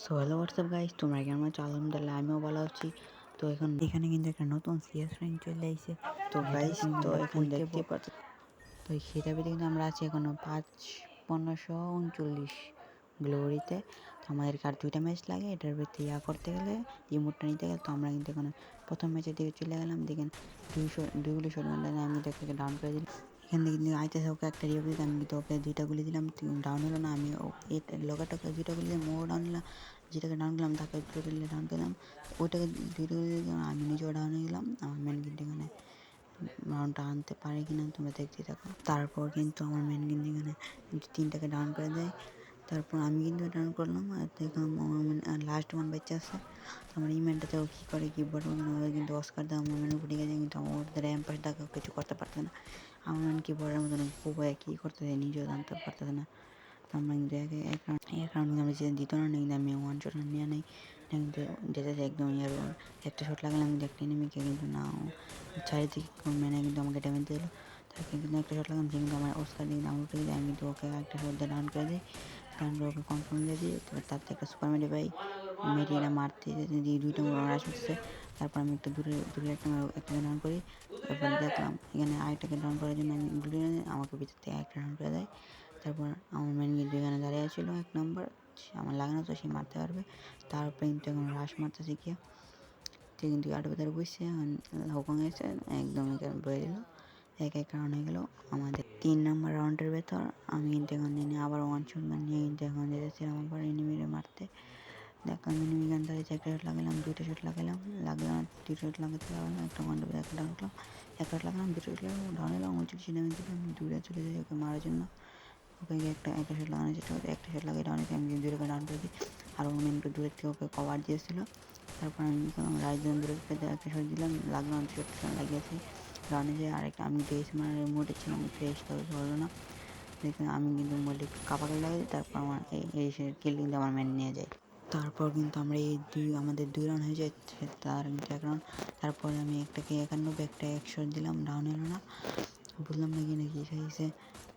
So hello WhatsApp guys, তোমরা কেমন আছো? আলহামদুলিল্লাহ আমিও ভালো আছি। তো এখন এখানে কিন্তু একটা নতুন সিএস র্যাঙ্ক চলে আসছে। তো গাইস, তো এখন দেখতে পাচ্ছ, তো সেটাতে কিন্তু আমরা আছি এখনো 5,1539 গ্লোরিতে। তো আমাদেরকে আর 2টা ম্যাচ লাগে এটার ভিতরে করতে গেলে, ইমোটটা নিতে গেলে। তো আমরা কিন্তু এখন প্রথম ম্যাচের দিকে চলে গেলাম। দেখেন দুইগুলি শট মারলে আমি কিন্তু একটা ডাউন করে দিলাম। এখান থেকে কিন্তু আইতেছে ওকে একটা রিও দিতে, আমি কিন্তু ওকে 2টা গুলি দিলাম, ডাউন হলো না। আমি লোকাটাকে 2টা গুলি দিলাম, ও ডাউন হলাম। যেটাকে ডাউন করলাম তাকে 2টা গুলি ডাউন করলাম, ওইটাকে 2টা গুলি দিলাম, আমি নিজেও ডাউন হয়ে গেলাম। আমার মেন কিন্তু এখানে রাউন্ডটা আনতে পারে কিনা তোমরা দেখতে থাকো। তারপর কিন্তু আমার মেন কিন্তু এখানে 3টাকে ডাউন করে দেয়। তারপর আমি কিন্তু ডাউন করলাম, আর দেখলাম আমার লাস্ট ওয়ান বাচ্চা আছে। তো আমার এই ম্যানটাতেও কী করে কিবোর্ড ওদের কিন্তু অস্কার দেওয়া আমার ম্যানের উপরে গেছে, কিন্তু আমার ওদের র্যাম্পাস ডাকা কিছু করতে পারছে না। আমার ম্যান কিবোর্ডের মতন খুব কী করতেছে নিজেও জানতে পারতেছে না। তো আমরা কিন্তু এক রাউন্ড আমি যে দিত না, কিন্তু আমি 1 শট নিয়ে নেই, কিন্তু যেতে একদম একটা শট লাগালাম, কিন্তু একটা এনিমিকে কিন্তু না চারিদিকে মেনে কিন্তু আমাকে ড্যামেজ দিল। তাকে কিন্তু একটা শট লাগালাম, সে কিন্তু আমার অস্কার দিয়ে আমার উঠে গেছে। আমি কিন্তু ওকে একটা শট দিয়ে ডাউন করে দিই, ডাউন করে ওকে কনফার্ম দিয়ে দিই। তার থেকে একটা সুপার মেডি পাই, মেডিটা মারতে দিয়ে 2টা রাশ উঠছে। তারপর আমি একটা দূরে একটা ডাউন করি। তারপর দেখলাম এখানে আরেকটাকে ডাউন করার জন্য আমি গুলি আমাকে ভিতর থেকে একটা ডাউন করে দেয়। তারপর আমার মেন কিন্তু এখানে দাঁড়িয়ে ছিল 1 নম্বর, আমার লাগানো তো সে মারতে পারবে। তারপরে কিন্তু এখন রাশ মারতে শিখিয়ে সে কিন্তু আটের ভেতরে বসছে, হুকং এসে একদম এখানে বয়ে দিল। 1 রাউন্ড হয়ে গেল আমাদের। 3 নম্বর রাউন্ডের ভেতর আমি কিন্তু এখন আবার 1 শট নিয়ে কিন্তু এখন যেতেছিলাম আবার এনিমিরে মারতে। দেখলাম এনিমি গান দাঁড়িয়েছে, একটা শট লাগালাম, 2টা শট লাগালাম, 2টা শট লাগাতে লাগালাম, একটা ওয়ান ডাউন একটা ডাউন করলাম, একটা শট লাগালাম, 2টা শট লাগালাম, ডাউন হলাম। 29 ড্যামেজ দিলাম, দূরে চলে যাই ওকে মারার জন্য। ওকে একটা শট লাগানোর চেষ্টা করতে, একটা শট লাগিয়ে ডাউন হয়েছে, আমি 2টাকে ডাউন করে দিই। আর ও মেনকে দূরের থেকে ওকে কভার দিয়েছিল। তারপর আমি রাইজন দূরের থেকে একটা শট দিলাম, লাগলাম, শট লাগিয়েছি, ডাউনে যায়। আরেকটা আমি ফেস মারার মোটে ছিলাম, ফেসটা হলো না। দেখলাম আমি কিন্তু মোটে একটু কাপাকে লাগাই, তারপর আমার এই কিল কিন্তু আমার মেন নিয়ে যায়। তারপর কিন্তু আমরা আমাদের 2 রাউন্ড হয়ে যায়, তার কিন্তু 1 রাউন্ড। তারপরে আমি একটাকে 91 একটা 100 দিলাম, ডাউন হলো না, বুঝলাম না কি না কি খাইছে।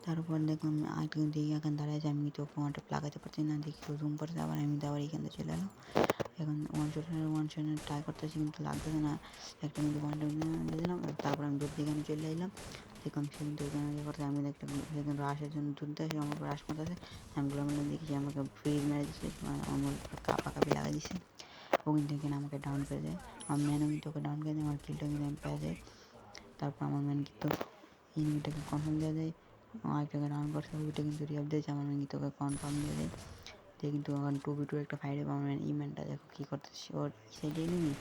তারপর দেখলাম আরেকটা কিন্তু এখানে দাঁড়িয়ে আছে, আমি তো কোনটা লাগাতে পারছি না, দেখি জুম করতে, আবার আমি তো আবার এখান থেকে চলে এলাম। এখন ওয়ান শটে ট্রাই করতেছি, কিন্তু লাগতেছে না। একটা কিন্তু ওয়ানটা দিয়ে দিলাম, তারপর আমি দূর দিকে চলে এলাম। দেখলাম সে কিন্তু ওখানে করতে, আমি দেখলাম সে কিন্তু রাশের জন্য দূর দিয়ে আমার রাশ মারতেছে। আমি গুলো দেখি আমাকে ফ্রিজ মেরে দিচ্ছে, আমার কাপি লাগাই দিচ্ছে। ও কিন্তু এখানে আমাকে ডাউন করে দেয়, আমার ম্যানও কিন্তু ওকে ডাউন করে দেয়, আমার কিলটা কিন্তু আমি পেয়ে যাই। তারপর আমার ম্যান কিন্তু এনিমিটাকে কনফার্ম দিয়ে দেয়, আরেকটাকে ডাউন করছে, ওইটা কিন্তু রিয়াপ দিয়েছে, আমার ম্যান কিন্তু ওকে কনফার্ম দিয়ে দেয়। দিয়ে কিন্তু আমার 2v2 একটা ফাইটে আমার ম্যান ম্যানটা দেখো কী করতেছে, ওর সাইডে এনিমি,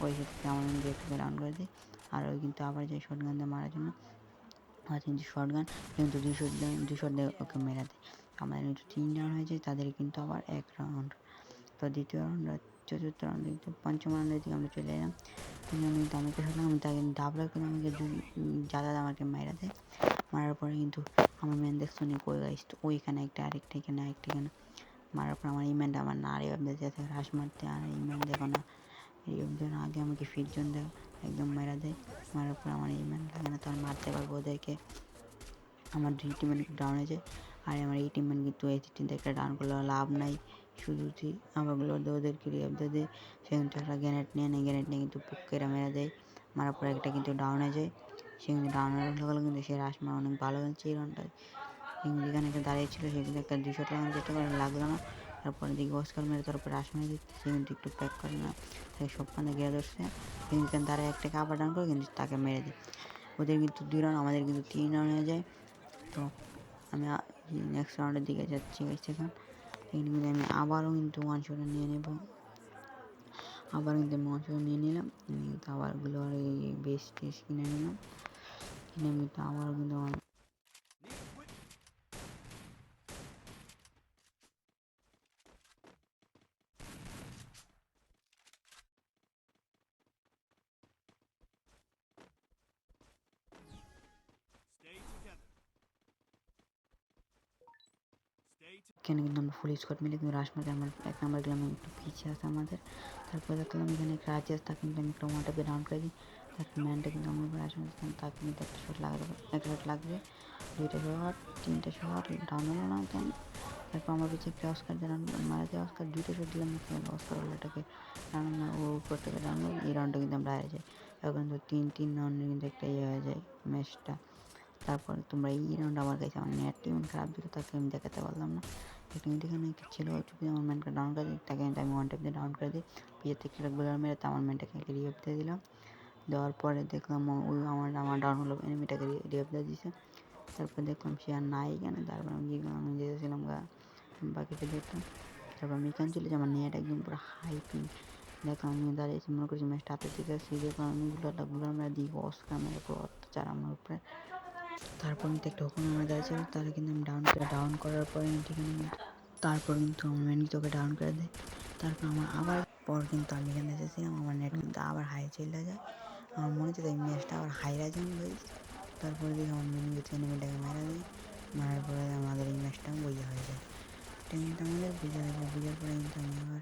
ওই সাইড থেকে আমার ম্যান একটাকে ডাউন করে দেয়। আর ওই কিন্তু আবার যায় শর্ট গান দিয়ে মারার জন্য, আর কিন্তু শর্ট গান কিন্তু 200 দিয়ে ওকে মেরে দেয়। আমাদের কিন্তু 3 রাউন্ড হয়ে যায়, তাদের কিন্তু আবার 1 রাউন্ড। তো দ্বিতীয় রাউন্ড, চতুর্থ রাউন্ড, পঞ্চম রাউন্ডের দিকে আমরা চলে এলাম। কিন্তু আমি একটা শট আমি তাকে ডাবলার করে আমাকে যাদা আমাকে মেরে দেয়। মারার পরে কিন্তু আমার ম্যান দেখছো নি কই গাইস, তো ওইখানে আরেকটা এখানে মারার পর আমার এই ম্যানটা আমার না রিভাইভ দিয়েছে রাশ মারতে। আর এই ম্যান দেখো না, রিভাইভ দেওয়ার আগে আমাকে ফিট জোন দেয়, একদম মেরা দেয়। মারার পর আমার এই ম্যান লাগে না, তো আর মারতে পারবো ওদেরকে। আমার 2 টিমম্যান ডাউন হয়ে যায়, আর আমার এই টিমম্যান কিন্তু এই তিনটে একটা ডাউন করলে লাভ নাই, শুধু আমারগুলো ওদেরকে রিভাইভ দিয়ে দেয়। সে কিন্তু একটা গ্রেনেড নিয়ে কিন্তু পুক্কেরা মেরে দেয়। মারার পর একটা কিন্তু ডাউন হয়ে যায়, সে কিন্তু ডাউন হয়ে গেলো, কিন্তু সে রাশ মারা অনেক ভালো খেলছে এই রাউন্ডটায়। যেখানে একটা দাঁড়িয়েছিল সে কিন্তু একটা 2 শট লাগানোর চেষ্টা করে, লাগলো না। তারপরে দিকে অস্কার মেরে তারপর রাশ মেরে দিচ্ছে, সে কিন্তু একটু প্যাক করে না, তাকে সব কান্দে ঘিরে ধরছে। কিন্তু তারা একটাকে আবার ডাউন করে কিন্তু তাকে মেরে দেয়। ওদের কিন্তু 2 রাউন্ড, আমাদের কিন্তু 3 রাউন্ড হয়ে যায়। তো আমি নেক্সট রাউন্ডের দিকে যাচ্ছি গাইস। এখন কিন্তু আমি আবারও কিন্তু 1 শট নিয়ে নেব, আবার কিন্তু আমি 1 শট নিয়ে নিলাম। আমি কিন্তু আবার আর এই বেস টেস কিনে নিলাম, কিনে আমি তো আবারও কিন্তু এখানে কিন্তু আমরা ফুল স্কোয়াড মিলে কিন্তু রাশ মারতে, আমার 1 নাম্বার গেলাম একটু পিছিয়ে আছে আমাদের। তারপর দেখলাম এখানে একটা রাজি আছে, তাকে কিন্তু আমি একটা ওয়ানটাপে ডাউন করে দিই। তারপর ম্যানটা কিন্তু আমার উপরে আসে, তাকে কিন্তু একটা শট লাগাতে, একটা শট লাগবে, 2টা শট, 3টে শট, ডাউন হলো না। দেন তারপর আমার পিছিয়ে একটা অস্কার রান মারাতে অস্কার 2টা শট দিলাম অস্কার ওলাটাকে রান ও উপর থেকে রান এই রাউন্ডটা কিন্তু আমরা হারে যাই। এখন তো 3 রাউন্ডে কিন্তু একটা হয়ে যায় ম্যাচটা। তারপর তোমরা এই রাউন্ড আমার কাছে আমার নেটটা এমন খারাপ ছিল তাকে আমি দেখাতে পারলাম না। একটা কিন্তু এখানে একটা ছিল চুপি আমার ম্যানকে ডাউন করে দিই, তাকে আমি ওয়ান টাইপ দিয়ে ডাউন করে দিই। পিছের থেকে একটা গোলার মেরে আমার ম্যানটাকে রিভাইভ দিয়ে দিলাম। দেওয়ার পরে দেখলাম ওই আমার ডাউন হলো এনিমিটাকে রিভাইভ দিয়ে দিয়েছে। তারপর দেখলাম সে আর নাই এখানে। তারপর আমি আমি যেতেছিলাম বাকিটা দেখলাম। তারপর আমি এখানে চলে যাই, আমার নেট একদম পুরো হাই পিং। দেখলাম আমি দাঁড়িয়েছি মনে করছি ম্যাচটা হাতের দিকে আসছি, দেখলাম আমি গুলার মেরে দিই অস্কার মেরে পুরো অত্যাচার আমার উপরে। তারপর কিন্তু একটা হুকুম আমার দাঁড়িয়েছিল, তারা কিন্তু আমি ডাউন করার পরে ঠিকানা তারপর কিন্তু আমার ম্যান তোকে ডাউন করে দেয়। তারপর আমার আবার পর কিন্তু আমি এখানে এসেছিলাম, আমার নেট কিন্তু আবার হাই চলে যায়। আমার মনে হচ্ছে এই ম্যাচটা আবার হাইরা যাবে ভাই। তারপরে দেখি আমার মেন গেছে এনিমিটাকে মারা দিই, মারার পরে আমাদের এই ম্যাচটা বইয়া হয়ে যায়। এটা কিন্তু আমাদের বোঝার পরে কিন্তু আমি আবার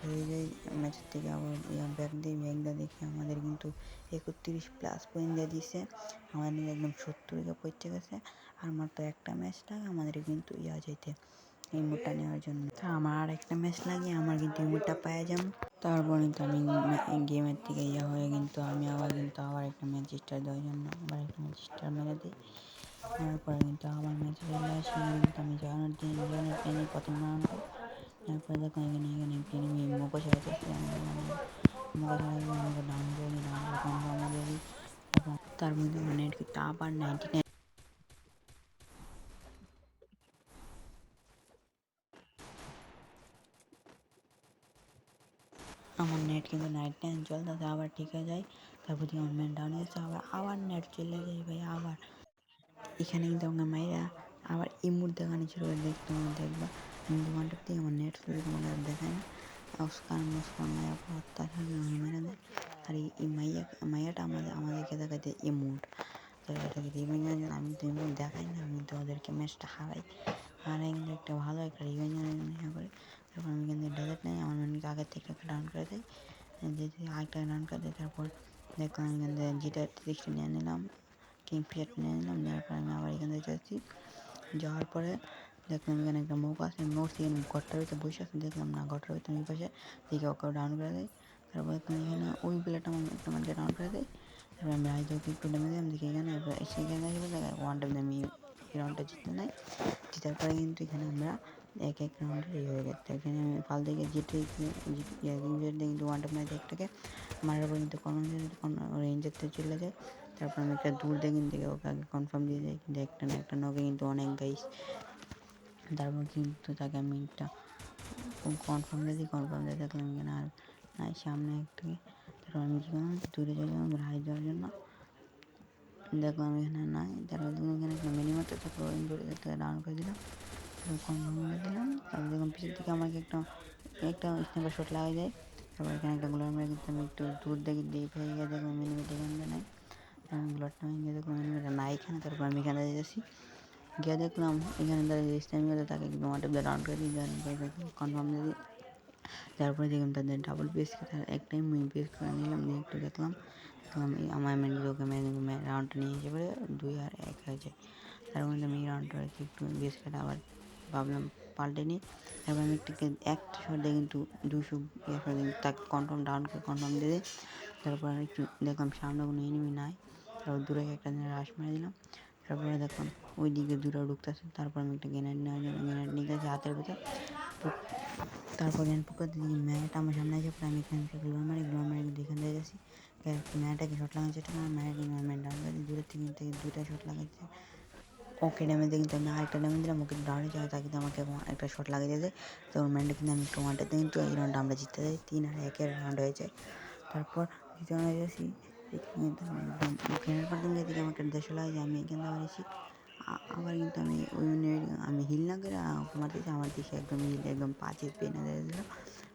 হয়ে যাই ম্যাচের থেকে আবার ব্যাক দিই। ব্যাকটা দেখি আমাদের কিন্তু 31+ পয়েন্ট দিয়ে দিচ্ছে, আমাদের একদম 70 পৌঁছে গেছে। আর মাত্র একটা ম্যাচ লাগে আমাদের কিন্তু যেতে এই মুডটা নেওয়ার জন্য। আমার আর একটা ম্যাচ লাগে, আমার কিন্তু এই মুডটা পাওয়া যাবো। তারপর কিন্তু আমি গেমের থেকে হয়ে কিন্তু আমি আবার একটা ম্যাচ স্টার দেওয়ার জন্য আবার একটা ম্যাচ স্টার মেরে দিই। তারপরে কিন্তু আবার ম্যাচে চলে আসি, কিন্তু আমি জয়নের ট্রেনে প্রথম রাউন্ড করি। তারপরে দেখো এখানে এনিমি মুখোশ হয়েছে, আমি মুখোশ আমাকে ডাউন করে দিই, ডাউন করে কনফার্ম দিয়ে দিই। তার মধ্যে আমার নেট কিন্তু আবার 99 আমার নেট কিন্তু নাইট টাইম চলতেছে আবার ঠিক হয়ে যায়। তারপর দিয়ে আমার ম্যান ডাউন হয়েছে, আবার নেট চলে যায় ভাই। আবার এখানে কিন্তু আমাকে মাইরা আবার এই মুহূর্তে এখানে ছিল দেখতে দেখবা কিন্তু ওয়ানটার থেকে আমার নেট শুরু তোমাকে আর দেখায় না। অস্কার মায়া অত্যাচার মেরে দেয়। আর এই মাইয়াটা আমাদেরকে দেখাতে ইমোট, তো এটাকে রিভেঞ্জ আমি তো ইমোট দেখাই না, আমি তো ওদেরকে ম্যাচটা হারাই কিন্তু একটা ভালো একটা রিভেঞ্জ নেওয়া করে। তারপর আমি কিন্তু ডেজার্ট নেই, আমার মেনকে আগের থেকে একটা ডাউন করে দেয়, যেতে আরেকটা ডাউন করে দেয়। তারপর দেখলাম আমি কিন্তু জিটা 60 নিয়ে নিলাম, কিং ফিশার নিয়ে নিলাম। নেওয়ার পরে আমি আবার এখান থেকে যাচ্ছি, যাওয়ার পরে দেখলাম এখানে একটা মৌকা আছে, নড়ছি এখানে ঘরটার ভিতরে বসে আছে, দেখলাম না ঘরটার ভিতরে ওই পাশে দিকে ওকে ডাউন করে দেয়। তারপর দেখলাম এখানে ওই প্লেটটা আমাকে ডাউন করে দেয়। তারপর আমি রাইজকে একটু ডেমে দিলাম, দেখি এখানে সেখানে ওয়ান টাইম আমি এই রাউন্ডটা জিততে নাই। জেতার পরে কিন্তু এখানে আমরা এক রাউন্ডে হয়ে গেছে। এখানে আমি ফাল থেকে জিতে কিন্তু ওয়ান টাইম ম্যাচ একটাকে মারার পর কিন্তু রেঞ্জারতে চলে যায়। তারপর আমি একটা দূর দিয়ে কিন্তু ওকে আগে কনফার্ম দিয়ে যাই, কিন্তু একটা নকে কিন্তু অনেক গাইস। তারপর কিন্তু তাকে আমি একটা কনফার্ম দিয়ে দেখলাম এখানে আর নাই সামনে একটাকে। তারপর আমি কী করলাম দূরে চলে গেলাম হাই যাওয়ার জন্য, দেখলাম এখানে নাই। তারপর দেখলাম এখানে একটা মিনিমাতে তারপর থেকে ডাউন করে দিলাম, কনফার্ম করে দিলাম। তারপর দেখলাম পিছের দিকে আমাকে একটা স্ন্যাপার শট লাগাই যায়। তারপর এখানে একটা গোলার মেরে কিন্তু আমি একটু দূর দেখে দিয়ে পেয়ে গিয়ে দেখলাম মিনিমিট এখানে নাই, আমি গোলারটা আমি গিয়ে দেখলাম মিনিমিটা নাই এখানে। তারপর আমি এখানে যাচ্ছি, গিয়ে দেখলাম এখানে তারা স্ট্যামি হলে তাকে একদম ওয়াটার দিয়ে ডাউন করে দিই, কনফার্ম দিয়ে দিই। তারপরে দেখলাম তাদের ডাবল পিএস তার একটাই পিএস করে নিলাম, নিয়ে একটু দেখলাম আমার ওকে রাউন্ডটা নিয়ে এসে পরে 2-1 হয়ে যায়। তার মধ্যে আমি এই রাউন্ডটা একটু বেশ খেলে আবার ভাবলাম পাল্টে নিই। তারপর আমি একটা শট দিয়ে কিন্তু 200 তাকে কনফার্ম দিয়ে দিই। তারপর একটু দেখলাম সামনে কোনো এনিমি নাই, তারপর দূরে একটা রাশ মেরে দিলাম। তারপরে দেখলাম ওই দিকে দূরে ঢুকতেছে, তারপর আমি একটা গ্রেনেড নেওয়ার জন্য গ্রেনেড নিয়ে গেছি হাতের ভিতর। তারপর পুকুর দিকে ম্যাট আমার সামনে এসে পরে আমি এখান থেকে গ্লোর মারি কিন্তু এখান থেকে যাচ্ছি ম্যাটাকে শট লাগানোর চেষ্টা করি, ম্যাট ডাউন করে দূরের থেকে 2টা শট লাগাচ্ছে। ওকে ড্যামেজে কিন্তু আমি আরেকটা ড্যামেজ দিলাম, ওকে ডাউনে যাওয়া তাকে আমাকে একটা শট লাগিয়ে দিয়ে যায়। তখন ম্যানটা কিন্তু আমি একটু ওয়ানটাতে কিন্তু এই রাউন্ডটা আমরা জিততে যাই, 3-1 রাউন্ড হয়ে যায়। তারপর দ্বিতীয় রাউন্ডে যাচ্ছি, ফ্রেন্ডের পার্টিং দিকে আমাকে 150 লাগে যে আমি এখানে আবার এসেছি। আবার কিন্তু আমি হিল না করে ওকে মারতেছি, আমার দিকে একদম হিল একদম 5 পেনে দিল।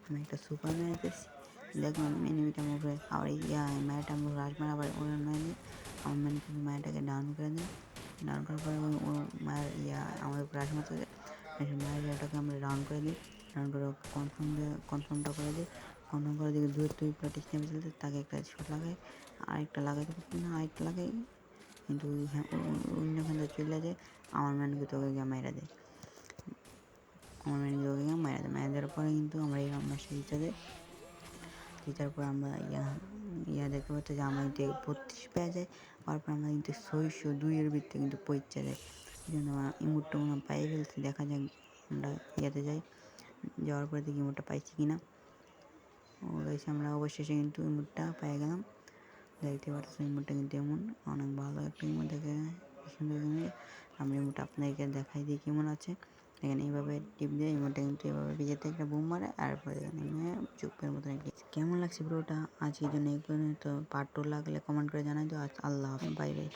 আমি একটা সুপার মেরে দিয়েছি, দেখলাম এনিমিটা মুখে আবার ম্যাট আমি রাশ মারা আবার ওরা মেরে দিই। আমার ম্যান কিন্তু ম্যাটাকে ডাউন করে দিই, ডাউন করার পরে ও মায়ের আমাদের রাশ মারতে যায়, মায়ের ওটাকে আমরা ডাউন করে দিই। ডাউন করে কনফার্মটা করে দিই, কনফার্ম করে দিই দূরের তুই প্র্যাকটিস নেমে চলতে তাকে একটা শট লাগাই, আরেকটা লাগাইতে পারতাম না, আরেকটা লাগাই কিন্তু অন্যখানটা চলে যায়। আমার ম্যানকে তোকে গিয়ে মেরে দেয়। আমার ম্যানেজার ওকে মারা দেওয়ার পরে কিন্তু আমরা এই মাসে জিতার পর আমরা দেখতে পাচ্ছি যে আমরা কিন্তু 32 পেয়ে যাই। পাওয়ার পর আমরা কিন্তু 602 ভিত্তিতে কিন্তু পৌঁছে যাই। এই জন্য আমরা ইমোটটা পাইয়ে ফেলছি। দেখা যাক আমরা যাই, যাওয়ার পরে দেখি ইমোটটা পাইছি কিনা। গাইস আমরা অবশেষে কিন্তু ইমোটটা পেয়ে গেলাম। দেখতে পাচ্ছি ইমোটটা কিন্তু এমন অনেক ভালো একটা ইমোট, দেখে সুন্দর। আমি ইমোটটা আপনাদেরকে দেখাই দিই কেমন আছে। এখানে এইভাবে টিপ দিয়ে ইমোটটা কিন্তু এভাবে বিজেতে একটা বুম মারে, আর পরে এখানে চুপের মতন কেমন লাগছে পুরোটা। আজকের জন্য এই পর্যন্ত। পার্ট 2 লাগলে কমেন্ট করে জানাই তো। আল্লাহ হাফেজ, বাই বাই।